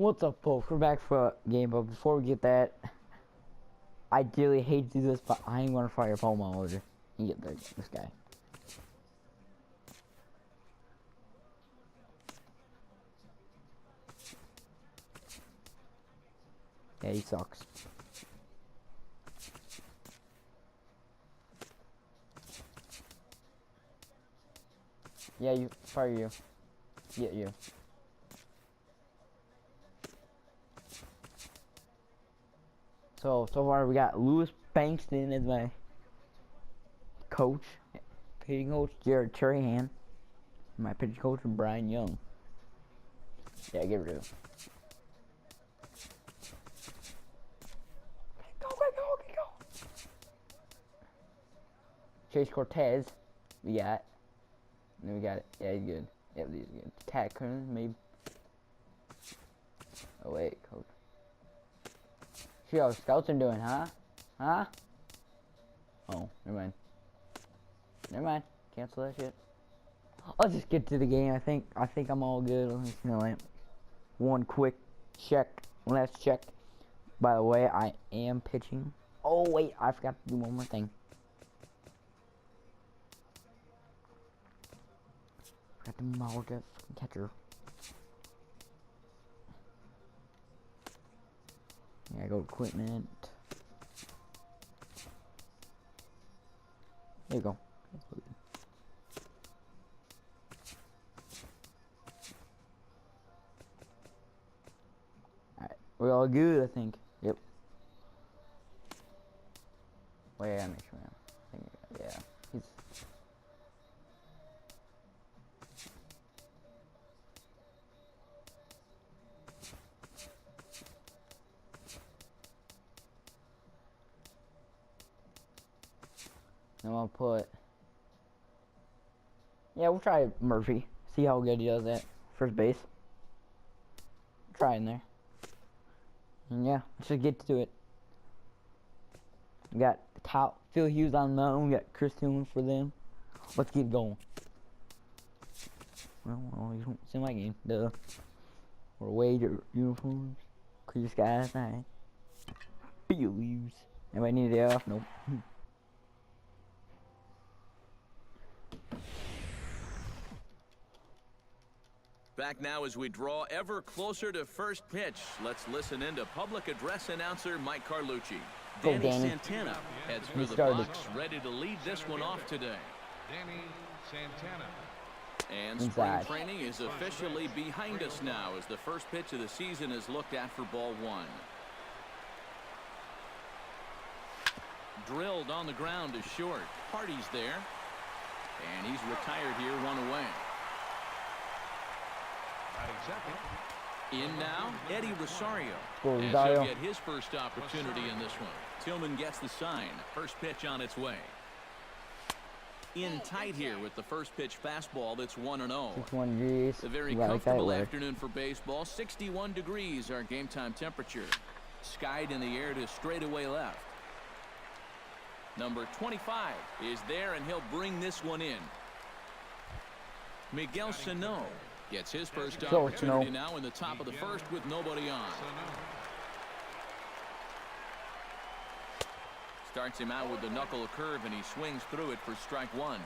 What's up, folks? We're back for a game, but before we get that, I really hate to do this, but I ain't gonna fire Poma over and get this guy. Yeah, he sucks. Yeah, you fire you. Yeah, you. So far we got Lewis Bankston as my coach, pitching coach Jared Trahan, my pitching coach Brian Young. Yeah, get rid of him. Go. Chase Cortez, we got. And then we got it. Yeah, he's good. Yeah, he's good. Cat Kerns, maybe. Oh wait, coach. See how scouts are doing, huh? Huh? Oh, never mind. Cancel that shit. I'll just get to the game. I think I'm all good. You know, like, one quick check. Last check. By the way, I am pitching. Oh wait, I forgot to do one more thing. Forgot to mount that fucking catcher. Yeah, I go equipment. There you go. Alright, we're all good, I think. Yep. Wait, I make sure. Yeah, he's. Then I'll put. Yeah, we'll try Murphy. See how good he does at first base. Try in there. And yeah, let's just get to it. We got the top Phil Hughes on the mountain. We got Chris Tillman for them. Let's get going. Well, you don't see my game. Duh. We're away your uniforms. Clear skies, alright. Phil Hughes. Anybody need a day off? Nope. Back now as we draw ever closer to first pitch. Let's listen in to public address announcer Mike Carlucci. Danny Santana heads for the box, ready to lead this one off today. Danny Santana. And spring training is officially behind us now as the first pitch of the season is looked at for ball one. Drilled on the ground is short. Hardy's there. And he's retired here, one away. In now, Eddie Rosario. And he'll get his first opportunity in this one. Tillman gets the sign. First pitch on its way. In tight here with the first pitch fastball that's 1-0. A very comfortable afternoon for baseball. 61 degrees our game time temperature. Skied in the air to straightaway left. Number 25 is there, and he'll bring this one in. Miguel Sano gets his first opportunity now in the top of the first with nobody on. Starts him out with the knuckle curve, and he swings through it for strike one.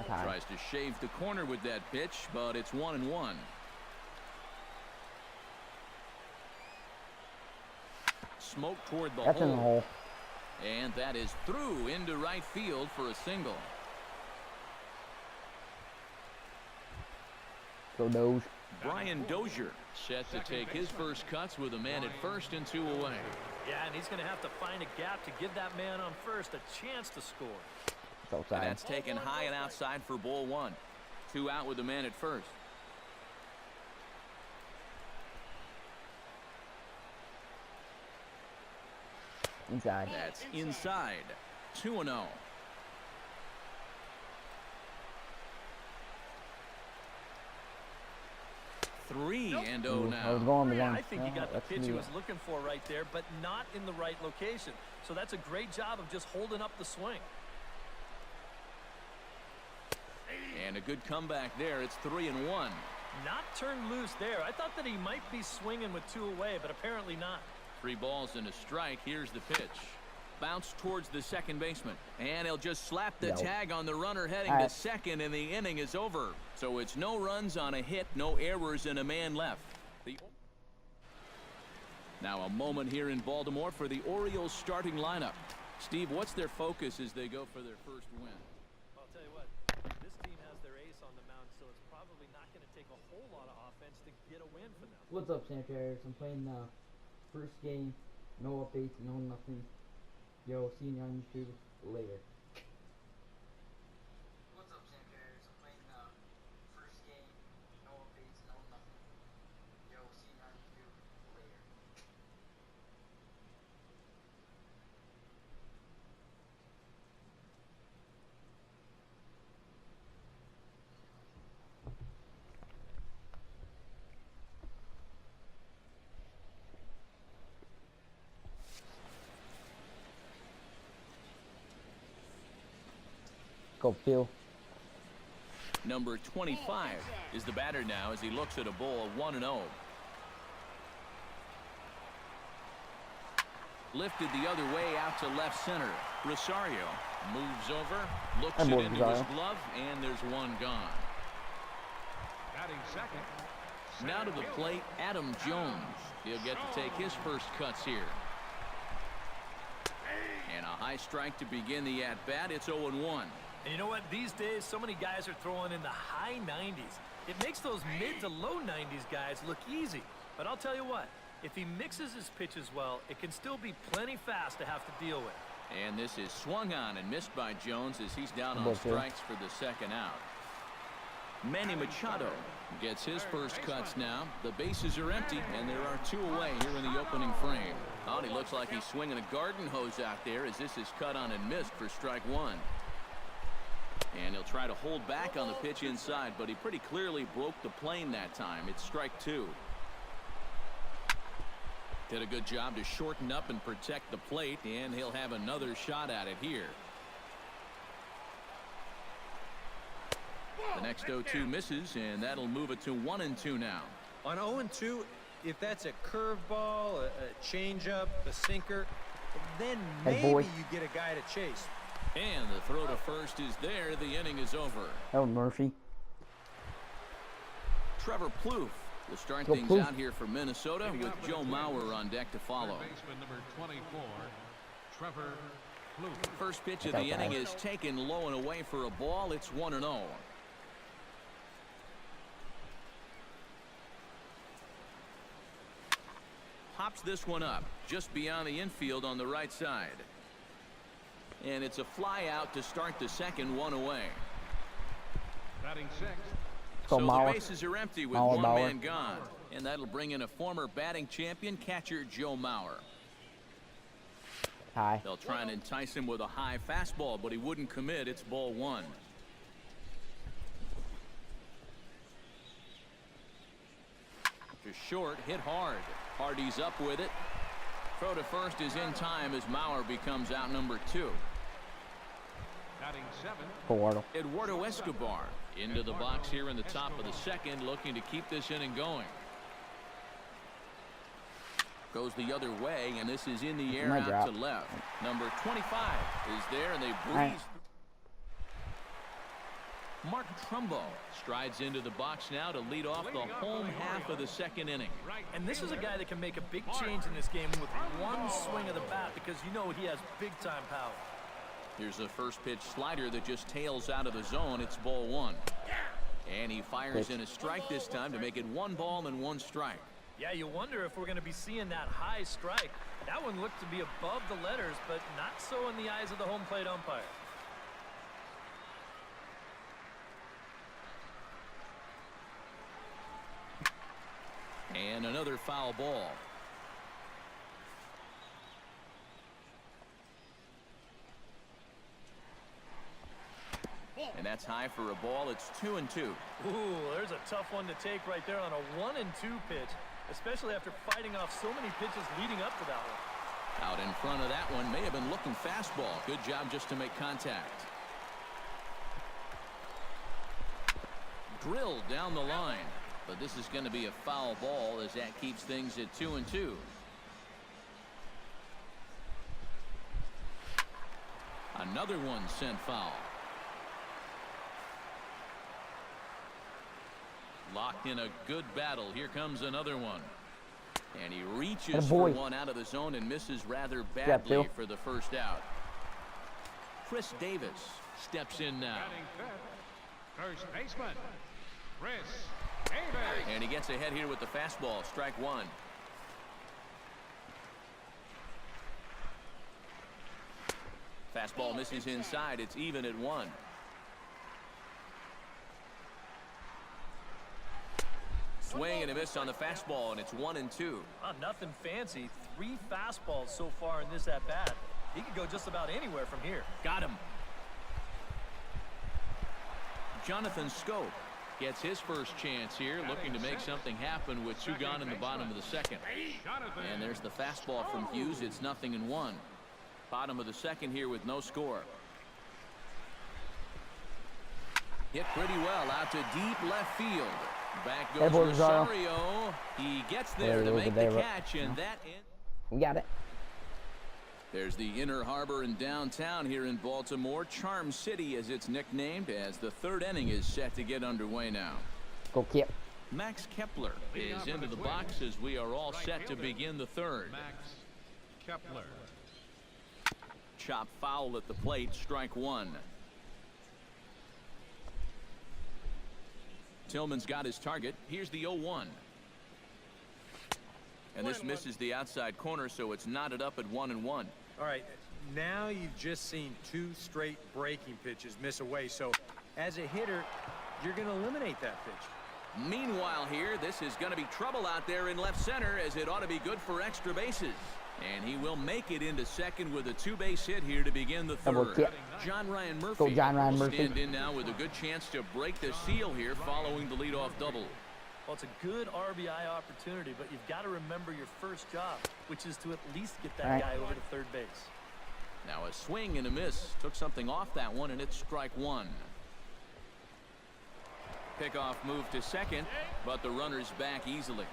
Tries to shave the corner with that pitch, but it's 1-1. Smoke toward the hole. And that is through into right field for a single. Go Doge. Brian Dozier set to take his first cuts with a man at first and two away. Yeah, and he's going to have to find a gap to give that man on first a chance to score. And that's taken high and outside for ball one. Two out with the man at first. Inside. That's inside. 2-0. And 0 now. I think he got the pitch he was looking for right there, but not in the right location. So that's a great job of just holding up the swing. And And a good comeback there. It's 3-1. Not turned loose there. I thought that he might be swinging with 2 away, but apparently not. 3 balls and a strike. Here's the pitch. Bounce towards the second baseman. And he'll just slap the tag on the runner heading to second, and the inning is over. So it's no runs on a hit, no errors, and a man left. Now a moment here in Baltimore for the Orioles starting lineup. Steve, what's their focus as they go for their first win? I'll tell you what, this team has their ace on the mound, so it's probably not going to take a whole lot of offense to get a win for them. What's up, Sanitarius? I'm playing the first game. No updates, no nothing. Yo, see you on YouTube later. What's up, Sanitarius? I'm playing the first game. No updates, no nothing. Yo, see you on YouTube later. Go, Phil. Number 25 is the batter now as he looks at a ball 1-0. Lifted the other way out to left center. Rosario moves over, looks it into his glove, and there's one gone. Batting second. Now to the plate, Adam Jones. He'll get to take his first cuts here. And a high strike to begin the at-bat. It's 0-1. And you know what? These days, so many guys are throwing in the high 90s. It makes those mid to low 90s guys look easy. But I'll tell you what, if he mixes his pitches well, it can still be plenty fast to have to deal with. And this is swung on and missed by Jones as he's down on strikes for the second out. Manny Machado gets his first cuts now. The bases are empty, and there are 2 away here in the opening frame. Oh, and he looks like he's swinging a garden hose out there as this is cut on and missed for strike 1. And he'll try to hold back on the pitch inside, but he pretty clearly broke the plane that time. It's strike 2. Did a good job to shorten up and protect the plate, and he'll have another shot at it here. The next 0-2 misses, and that'll move it to 1-2 now. On 0-2, if that's a curveball, a changeup, a sinker, then maybe you get a guy to chase. And the throw to first is there. The inning is over. Oh, Murphy. Trevor Plouffe will start things out here for Minnesota with Joe Mauer on deck to follow. Baseman number 24, Trevor Plouffe. First pitch of the inning is taken low and away for a ball. It's 1-0. Pops this one up just beyond the infield on the right side. And it's a fly out to start the second, 1 away. Batting sixth. So the bases are empty with one man gone. And that'll bring in a former batting champion, catcher Joe Mauer. Hi. They'll try and entice him with a high fastball, but he wouldn't commit. It's ball 1. Just short, hit hard. Hardy's up with it. Throw to first is in time as Mauer becomes out number 2. Batting seventh. Eduardo Escobar into the box here in the top of the second, looking to keep this inning going. Goes the other way, and this is in the air out to left. Number 25 is there, and they breeze. Mark Trumbo strides into the box now to lead off the home half of the second inning. And this is a guy that can make a big change in this game with one swing of the bat, because you know he has big-time power. Here's a first pitch slider that just tails out of the zone. It's ball 1. And he fires in a strike this time to make it 1 ball and 1 strike. Yeah, you wonder if we're going to be seeing that high strike. That one looked to be above the letters, but not so in the eyes of the home plate umpire. And another foul ball. And that's high for a ball. It's 2-2. Ooh, there's a tough one to take right there on a 1-2 pitch, especially after fighting off so many pitches leading up to that one. Out in front of that one, may have been looking fastball. Good job just to make contact. drilled down the line. But this is going to be a foul ball as that keeps things at 2-2. Another one sent foul. Locked in a good battle. Here comes another one. And he reaches for one out of the zone and misses rather badly for the first out. Chris Davis steps in now. First baseman, Chris Davis. And he gets ahead here with the fastball. Strike one. Fastball misses inside. It's even at 1. Swing and a miss on the fastball, and it's 1-2. Nothing fancy. 3 fastballs so far in this at-bat. He could go just about anywhere from here. Got him. Jonathan Scope gets his first chance here, looking to make something happen with 2 gone in the bottom of the second. And there's the fastball from Hughes. It's 0-1. Bottom of the second here with no score. Hit pretty well out to deep left field. Back goes Rosario. He gets there to make the catch, and that we got it. There's the Inner Harbor in downtown here in Baltimore. Charm City, as it's nicknamed, as the 3rd inning is set to get underway now. Go Kip. Max Kepler is into the box as we are all set to begin the 3rd. Max Kepler. Chop foul at the plate. Strike 1. Tillman's got his target. Here's the 0-1. And this misses the outside corner, so it's knotted up at 1-1. All right, now you've just seen 2 straight breaking pitches miss away. So as a hitter, you're going to eliminate that pitch. Meanwhile here, this is going to be trouble out there in left center, as it ought to be good for extra bases. And he will make it into second with a 2-base hit here to begin the 3rd. John Ryan Murphy will stand in now with a good chance to break the seal here following the leadoff double. Well, it's a good RBI opportunity, but you've got to remember your first job, which is to at least get that guy over to 3rd base. Now a swing and a miss. Took something off that one, and it's strike 1. Pickoff move to second, but the runner's back easily.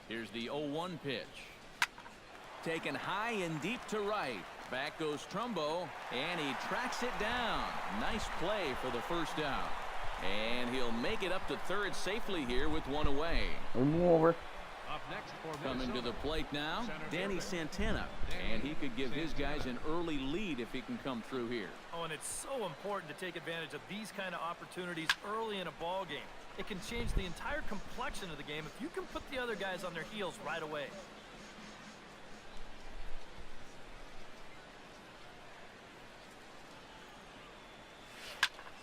Here's the 0-1 pitch. Taken high and deep to right. Back goes Trumbo, and he tracks it down. Nice play for the first out. And he'll make it up to 3rd safely here with 1 away. Move over. Up next for Coming to the plate now, Danny Santana. And he could give his guys an early lead if he can come through here. Oh, and it's so important to take advantage of these kind of opportunities early in a ball game. It can change the entire complexion of the game if you can put the other guys on their heels right away.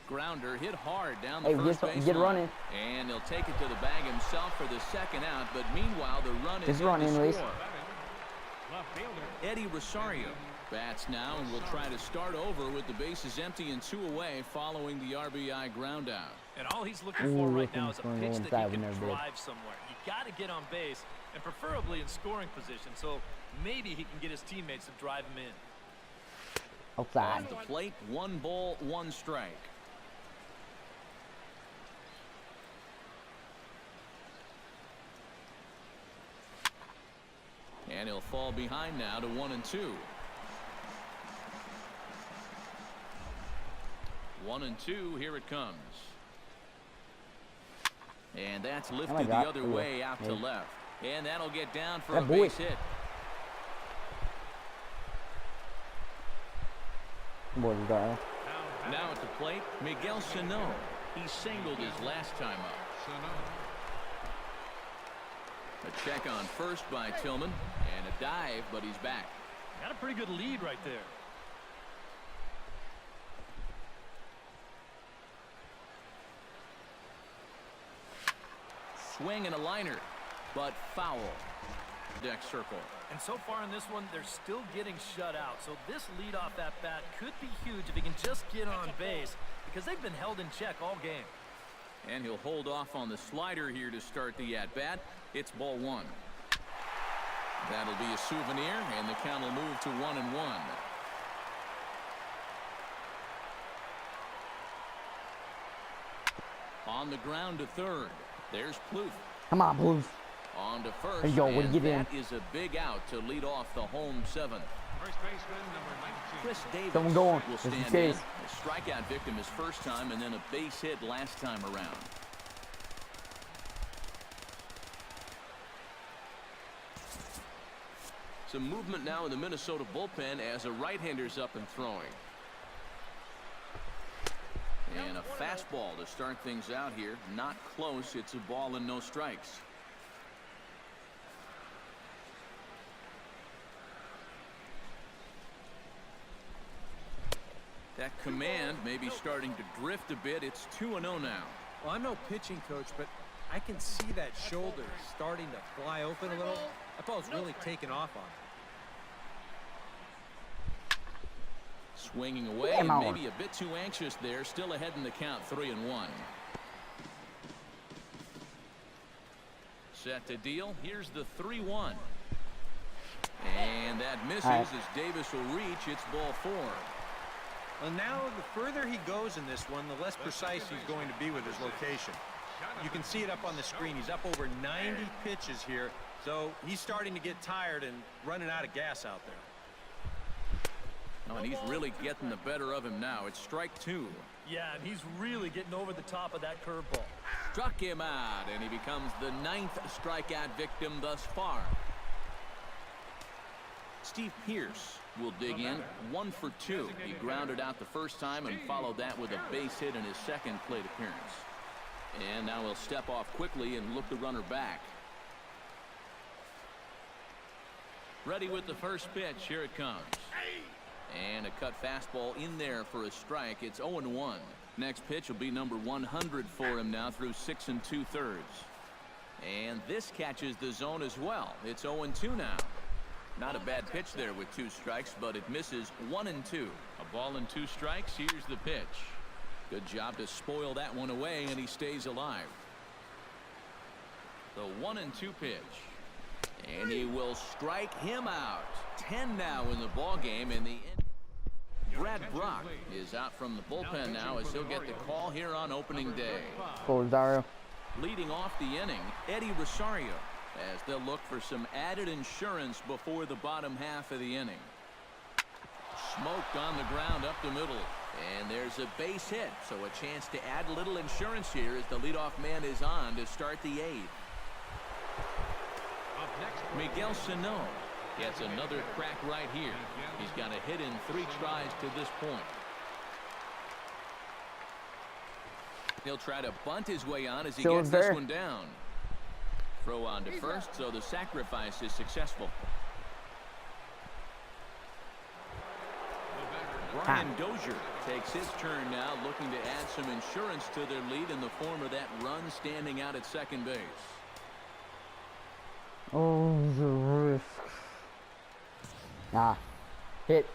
Grounder hit hard down the first base get line. running. And he'll take it to the bag himself for the second out. But meanwhile, the run is running, in the Reese. score. Eddie Rosario bats now and will try to start over with the bases empty and 2 away following the RBI ground out. And all he's looking for right now is a pitch that he can drive somewhere. You got to get on base, and preferably in scoring position, so maybe he can get his teammates to drive him in. Outside. Off the plate, 1 ball, 1 strike. And he'll fall behind now to 1-2. 1-2, here it comes. And that's lifted the other way out to left. And that'll get down for a base hit. Now at the plate, Miguel Sano. He singled his last time up. A check on first by Tillman, and a dive, but he's back. Got a pretty good lead right there. Swing and a liner, but foul. Deck circle. And so far in this one, they're still getting shut out. So this leadoff at bat could be huge if he can just get on base, because they've been held in check all game. And he'll hold off on the slider here to start the at-bat. It's ball 1. That'll be a souvenir, and the count will move to 1-1. On the ground to third. There's Plouffe. Come on, Blues. On to first. Hey, yo, what do you get in? That is a big out to lead off the home seventh. First baseman, number 19. Chris Davis Someone going. will Just in stand in. case. A strikeout victim his first time, and then a base hit last time around. Some movement now in the Minnesota bullpen as a right-hander's up and throwing. And a fastball to start things out here. Not close. It's a ball and no strikes. That command may be starting to drift a bit. It's 2-0 now. Well, I'm no pitching coach, but I can see that shoulder starting to fly open a little. That ball's really taken off on him. Swinging away and maybe a bit too anxious there. Still ahead in the count, 3-1. Set to deal. Here's the 3-1. And that misses as Davis will reach. It's ball 4. Well, now the further he goes in this one, the less precise he's going to be with his location. You can see it up on the screen. He's up over 90 pitches here, so he's starting to get tired and running out of gas out there. Oh, and he's really getting the better of him now. It's strike 2. Yeah, and he's really getting over the top of that curveball. Struck him out, and he becomes the 9th strikeout victim thus far. Steve Pearce will dig in. 1 for 2. He grounded out the first time and followed that with a base hit in his second plate appearance. And now he'll step off quickly and look the runner back. Ready with the first pitch. Here it comes. And a cut fastball in there for a strike. It's 0-1. Next pitch will be number 100 for him now through 6 2/3. And this catches the zone as well. It's 0-2 now. Not a bad pitch there with 2 strikes, but it misses 1-2. A ball and 2 strikes. Here's the pitch. Good job to spoil that one away, and he stays alive. The 1-2 pitch. And he will strike him out. 10 now in the ball game. In the end, Brad Brock is out from the bullpen now as he'll get the call here on opening day. Rosario. Leading off the inning, Eddie Rosario, as they'll look for some added insurance before the bottom half of the inning. Smoked on the ground up the middle. And there's a base hit, so a chance to add a little insurance here as the leadoff man is on to start the 8th. Miguel Sano gets another crack right here. He's got a hit in 3 tries to this point. He'll try to bunt his way on as he gets this one down. Throw on to first, so the sacrifice is successful. Brian Dozier takes his turn now, looking to add some insurance to their lead in the form of that run standing out at second base. Oh, the risk. Hit.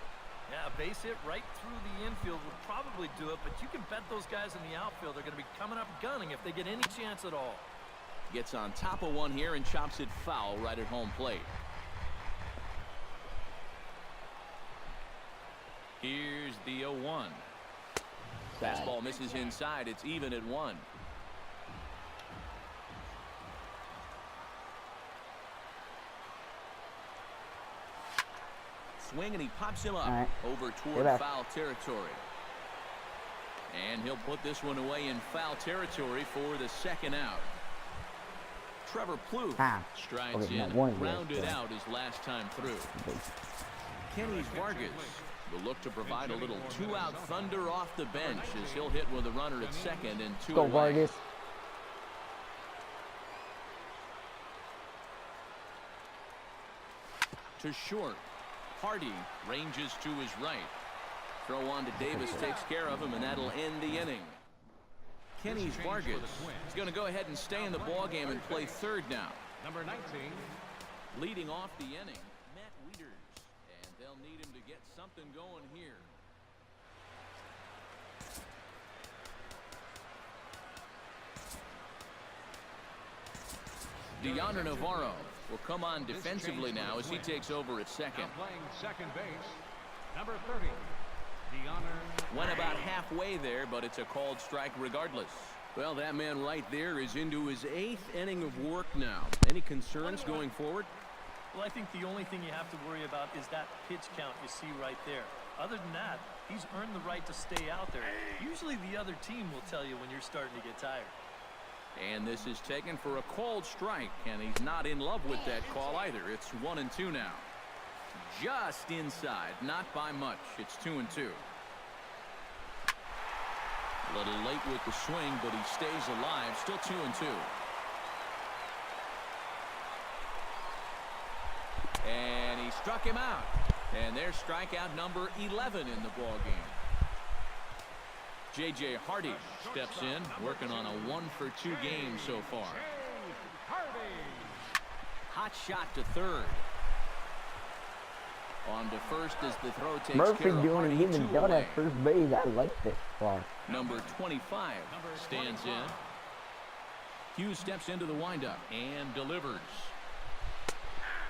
Yeah, a base hit right through the infield would probably do it, but you can bet those guys in the outfield are going to be coming up gunning if they get any chance at all. Gets on top of one here and chops it foul right at home plate. Here's the 0-1. Fastball misses inside. It's even at 1. Swing, and he pops him up over toward foul territory. And he'll put this one away in foul territory for the second out. Trevor Plouffe strides in, rounded out his last time through. Kenny Vargas will look to provide a little 2-out thunder off the bench as he'll hit with a runner at second and 2 away. Vargas. To short. Hardy ranges to his right. Throw on to Davis takes care of him, and that'll end the inning. Kenny Vargas is going to go ahead and stay in the ballgame and play third now. Number 19. Leading off the inning, Matt Wieters, and they'll need him to get something going here. Deonder Navarro will come on defensively now as he takes over at second. Now playing second base, number 30, the honor. Went about halfway there, but it's a called strike regardless. Well, that man right there is into his 8th inning of work now. Any concerns going forward? Well, I think the only thing you have to worry about is that pitch count you see right there. Other than that, he's earned the right to stay out there. Usually the other team will tell you when you're starting to get tired. And this is taken for a called strike, and he's not in love with that call either. It's 1-2 now. Just inside, not by much. It's 2-2. A little late with the swing, but he stays alive. Still 2-2. And he struck him out. And there's strikeout number 11 in the ballgame. J.J. Hardy steps in, working on a 1-for-2 game so far. Hot shot to third. On to first as the throw takes Murphy care of doing Hardy, it even 2 done away. at first base. I like this far. Number 25 stands in. Hughes steps into the windup and delivers.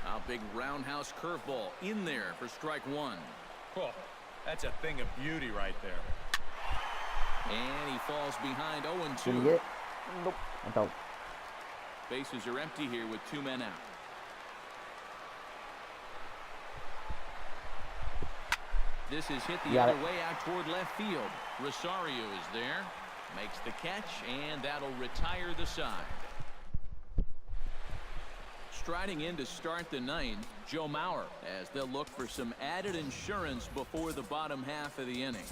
A big roundhouse curveball in there for strike 1. Oh, that's a thing of beauty right there. And he falls behind Did he 0-2. get? Nope. I thought. Bases are empty here with 2 men out. This is hit the other way out toward left field. Rosario is there, makes the catch, and that'll retire the side. Striding in to start the 9th, Joe Mauer, as they'll look for some added insurance before the bottom half of the inning.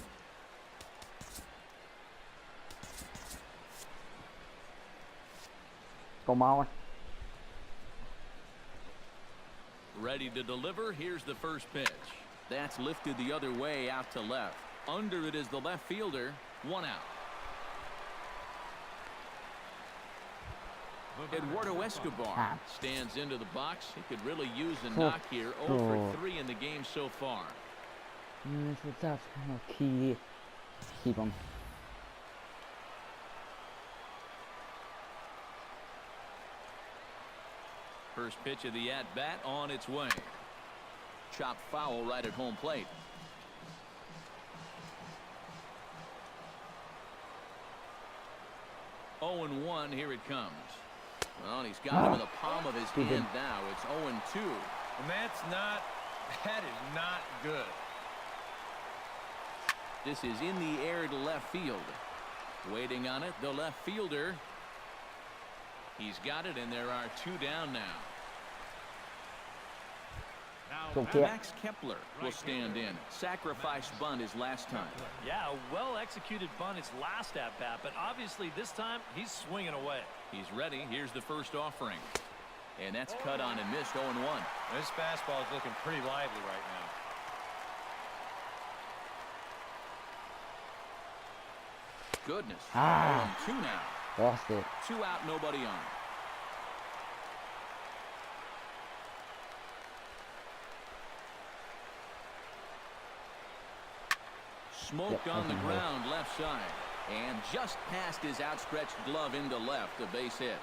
Go Mauer. Ready to deliver. Here's the first pitch. That's lifted the other way out to left. Under it is the left fielder. 1 out. Eduardo Escobar stands into the box. He could really use a knock here. 0-for-3 in the game so far. That's key. Keep him. First pitch of the at-bat on its way. Chopped foul right at home plate. Oh, 0-1, here it comes. Well, and he's got him in the palm of his hand now. It's 0-2. And that is not good. This is in the air to left field. Waiting on it, the left fielder. He's got it, and there are 2 down now. Max Kepler will stand in. Sacrifice bunt his last time. Yeah, a well-executed bunt his last at-bat, but obviously this time he's swinging away. He's ready. Here's the first offering. And that's cut on and missed. 0-1. This fastball is looking pretty lively right now. Goodness. 0-2 now. Lost it. 2 out, nobody on. Smoked on the ground left side. And just past his outstretched glove into left, a base hit.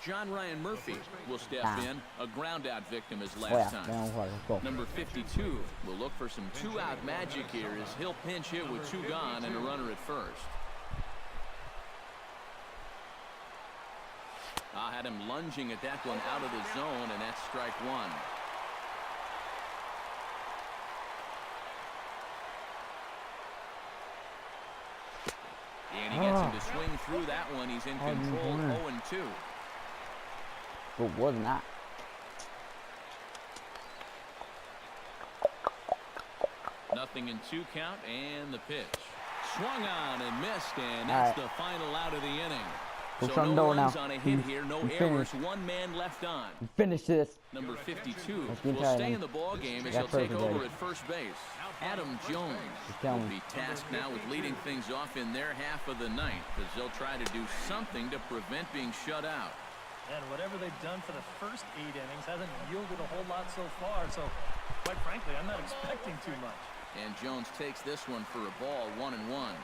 John Ryan Murphy will step in. A ground out victim his last time. Number 52 will look for some 2-out magic here as he'll pinch hit with 2 gone and a runner at first. I had him lunging at that one out of the zone, and that's strike 1. And he gets him to swing through that one. He's in control. 0-2. But was not. Nothing in 2 count, and the pitch. Swung on and missed, and that's the final out of the inning. So no runs on a hit here, no errors, 1 man left on. Finish this. Number 52 will stay in the ball game as he'll take over at first base. Adam Jones will be tasked now with leading things off in their half of the 9th as they'll try to do something to prevent being shut out. And whatever they've done for the first 8 innings hasn't yielded a whole lot so far, so quite frankly, I'm not expecting too much. And Jones takes this one for a ball, 1-1.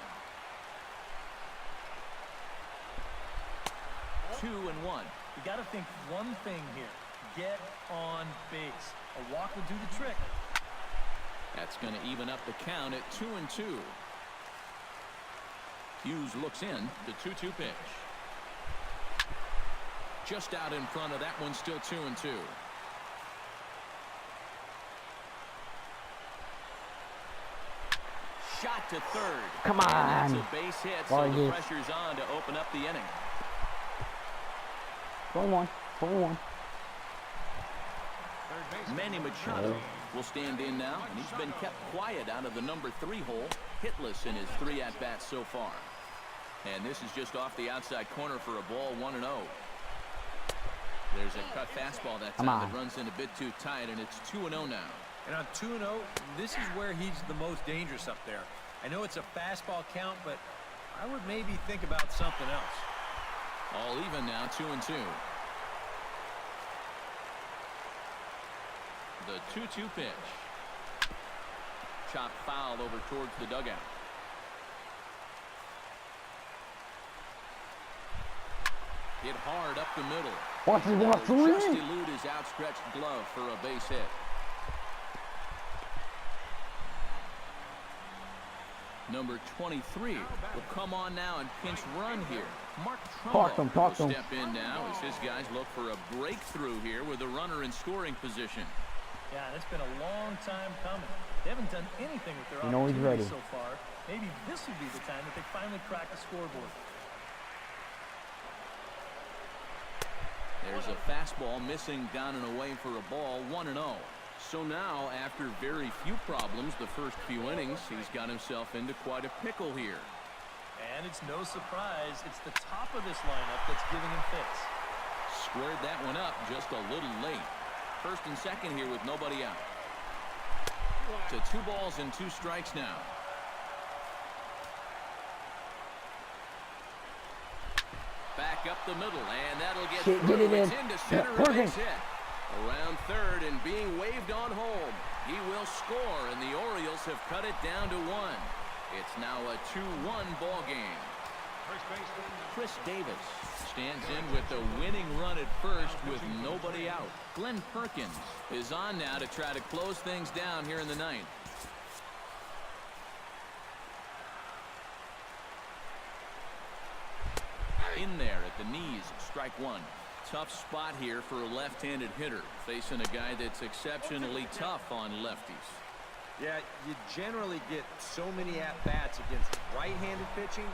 2-1. You got to think one thing here. Get on base. A walk will do the trick. That's going to even up the count at 2-2. Hughes looks in. The 2-2 pitch. Just out in front of that one, still 2-2. Shot to third. Come on. And that's a base hit, so the pressure's on to open up the inning. 1-1. 1-1. Manny Machado will stand in now, and he's been kept quiet out of the number 3 hole, hitless in his 3 at-bats so far. And this is just off the outside corner for a ball, 1-0. There's a cut fastball that time that runs in a bit too tight, and it's 2-0 now. And on 2-0, this is where he's the most dangerous up there. I know it's a fastball count, but I would maybe think about something else. All even now, 2-2. The 2-2 pitch. Chopped foul over towards the dugout. Hit hard up the middle. Just elude his outstretched glove for a base hit. Number 23 will come on now and pinch run here. Mark Trumbo will step in now as his guys look for a breakthrough here with a runner in scoring position. Yeah, and it's been a long time coming. They haven't done anything with their he's ready so far. Maybe this will be the time that they finally crack the scoreboard. There's a fastball missing down and away for a ball, 1-0. So now, after very few problems the first few innings, he's got himself into quite a pickle here. And it's no surprise, it's the top of this lineup that's giving him fits. Squared that one up just a little late. First and second here with nobody out. To 2 balls and 2 strikes now. Back up the middle, and that'll get through. It's into center, a base hit. Around third and being waved on home. He will score, and the Orioles have cut it down to 1. It's now a 2-1 ball game. Chris Davis stands in with the winning run at first with nobody out. Glenn Perkins is on now to try to close things down here in the 9th. In there at the knees, strike 1. Tough spot here for a left-handed hitter, facing a guy that's exceptionally tough on lefties. Yeah, you generally get so many at-bats against right-handed pitching.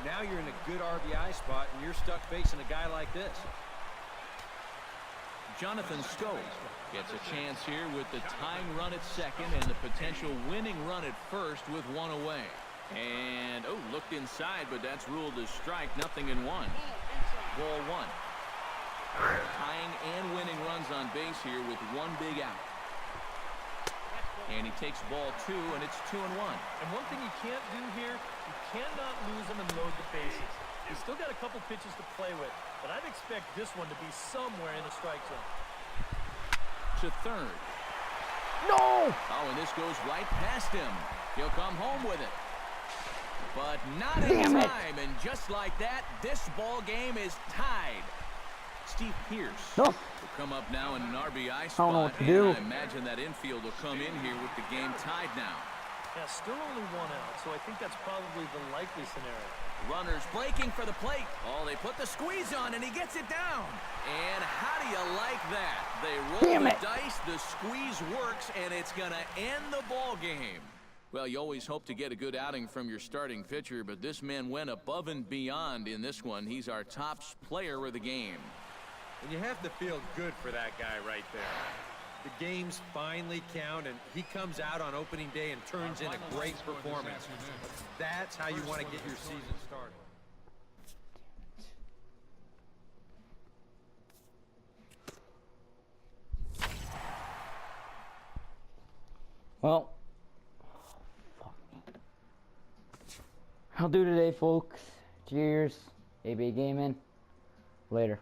Now you're in a good RBI spot, and you're stuck facing a guy like this. Jonathan Schoop gets a chance here with the tying run at second and the potential winning run at first with 1 away. And, looked inside, but that's ruled as strike, 0-1. Ball 1. Tying and winning runs on base here with 1 big out. And he takes ball 2, and it's 2-1. And one thing you can't do here, you cannot lose them and load the bases. He's still got a couple pitches to play with, but I'd expect this one to be somewhere in the strike zone. To third. No! Oh, and this goes right past him. He'll come home with it. But not in time, and just like that, this ball game is tied. Steve Pearce will come up now in an RBI spot. I don't know what to do. I imagine that infield will come in here with the game tied now. Yeah, still only 1 out, so I think that's probably the likely scenario. Runners breaking for the plate. Oh, they put the squeeze on, and he gets it down. And how do you like that? They roll the dice, the squeeze works, and it's going to end the ball game. Well, you always hope to get a good outing from your starting pitcher, but this man went above and beyond in this one. He's our top player of the game. And you have to feel good for that guy right there. The games finally count, and he comes out on opening day and turns in a great performance. That's how you want to get your season started. Well, I'll do today, folks. Cheers. AB Gaming. Later.